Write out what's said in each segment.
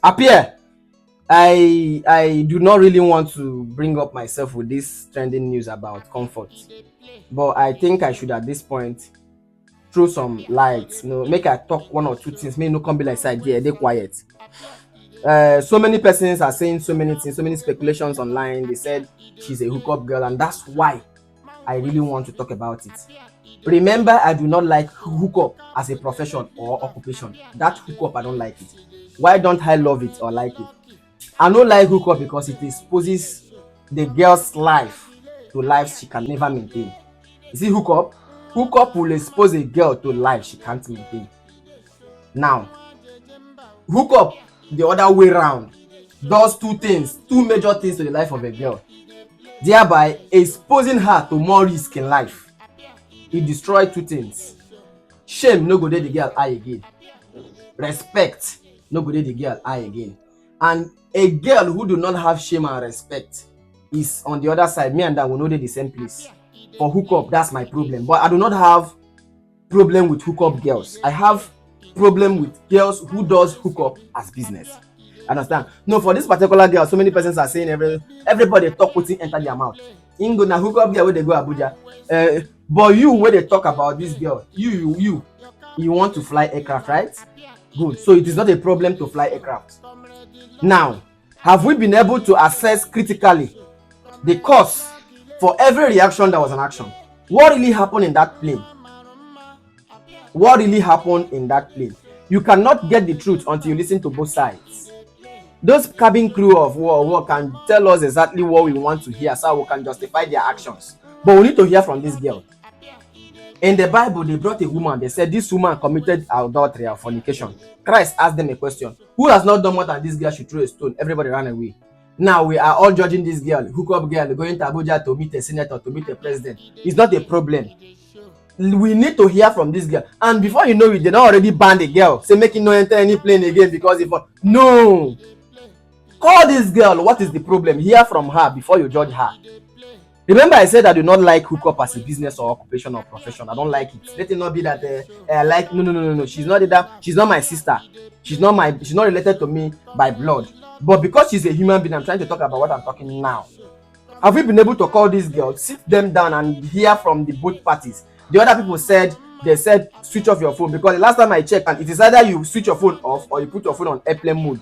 Appear. I do not really want to bring up myself with this trending news about comfort, but I think I should at this point throw some light. Make I talk one or two things. May no come be like side there, they quiet. So many persons are saying so many things, so many speculations online. They said she's a hookup girl, and that's why I really want to talk about it. Remember, I do not like hookup as a profession or occupation. That hookup, I don't like it. Why don't I love it or like it? I don't like hookup because it exposes the girl's life to lives she can never maintain. You see, hookup will expose a girl to life she can't maintain. Now, hookup the other way round does two major things to the life of a girl, thereby exposing her to more risk in life. It destroys two things. Shame no go dey the girl eye again. Respect no go dey the girl eye again. And a girl who do not have shame and respect is on the other side. Me and that will not dey the same place. For hookup, that's my problem. But I do not have problem with hookup girls. I have problem with girls who does hookup as business. Understand? No, for this particular girl, so many persons are saying everybody talk wetin enter their mouth. Ingo na hookup girl wey dey go Abuja. But you wey dey talk about this girl, you want to fly aircraft, right? Good. So it is not a problem to fly aircraft. Now, have we been able to assess critically the cause for every reaction that was an action? What really happened in that plane? What really happened in that plane? You cannot get the truth until you listen to both sides. Those cabin crew of war can tell us exactly what we want to hear so we can justify their actions. But we need to hear from this girl. In the Bible, they brought a woman. They said this woman committed adultery or fornication. Christ asked them a question. Who has not done more than this girl should throw a stone? Everybody ran away. Now we are all judging this girl, hookup girl, going to Abuja to meet a senator, to meet a president. It's not a problem. We need to hear from this girl. And before you know it, they don't already ban the girl. Say make it no enter any plane again because if no. Call this girl. What is the problem? Hear from her before you judge her. Remember, I said I do not like hookup as a business or occupation or profession. I don't like it. Let it not be that I like. No. She's not that. She's not my sister. She's not related to me by blood. But because she's a human being, I'm trying to talk about what I'm talking now. Have we been able to call this girl, sit them down, and hear from the both parties? The other people said switch off your phone, because the last time I checked, and it is either you switch your phone off or you put your phone on airplane mode.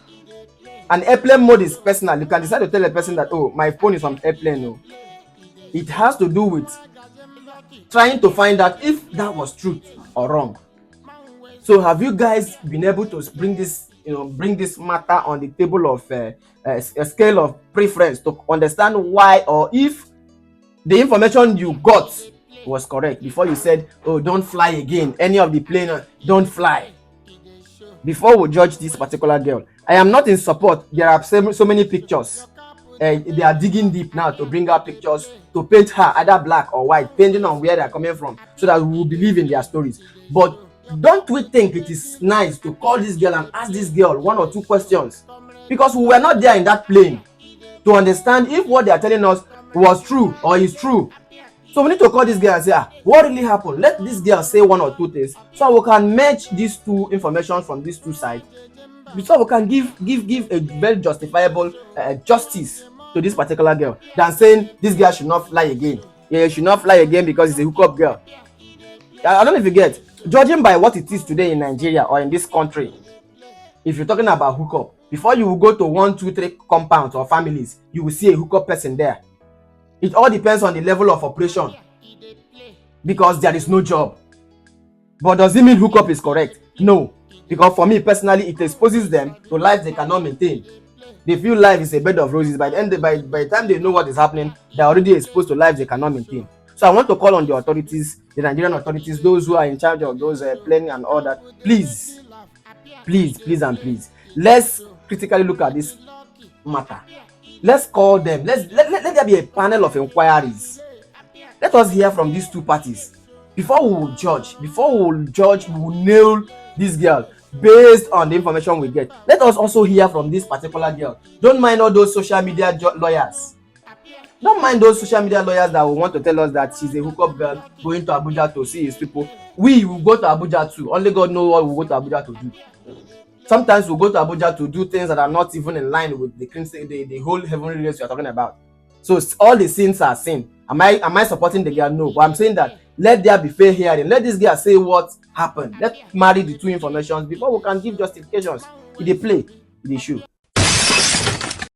And airplane mode is personal. You can decide to tell a person that, oh, my phone is on airplane. No. It has to do with trying to find out if that was truth or wrong. So have you guys been able to bring this matter on the table of a scale of preference to understand why, or if the information you got was correct before you said, oh, don't fly again, any of the plane, don't fly, before we judge this particular girl? I am not in support. There are so many pictures. They are digging deep now to bring out pictures to paint her either black or white, depending on where they are coming from, so that we will believe in their stories. But don't we think it is nice to call this girl and ask this girl one or two questions? Because we were not there in that plane to understand if what they are telling us was true or is true. So we need to call this girl and say, what really happened? Let this girl say one or two things so we can match these two information from these two sides, so we can give a very justifiable justice to this particular girl, than saying this girl should not fly again. Yeah, she should not fly again because it's a hookup girl. I don't know if you get. Judging by what it is today in Nigeria or in this country, if you're talking about hookup, before you will go to 1, 2, 3 compounds or families, you will see a hookup person there. It all depends on the level of operation, because there is no job. But does it mean hookup is correct? No. Because for me personally, it exposes them to life they cannot maintain. They feel life is a bed of roses. By the time they know what is happening, they're already exposed to life they cannot maintain. So I want to call on the authorities, the Nigerian authorities, those who are in charge of those planning and all that. Please, let's critically look at this matter. Let's call them. Let there be a panel of inquiries. Let us hear from these two parties before we will judge. We will nail this girl based on the information we get. Let us also hear from this particular girl. Don't mind all those social media lawyers. Don't mind those social media lawyers that will want to tell us that she's a hookup girl going to Abuja to see his people. We will go to Abuja too. Only God knows what we will go to Abuja to do. Sometimes we go to Abuja to do things that are not even in line with the whole heavenly race we are talking about. So all the sins are sin. Am I supporting the girl? No, but I'm saying that let there be fair hearing. Let this girl say what happened. Let's marry the two informations before we can give justifications. It dey play, it dey show.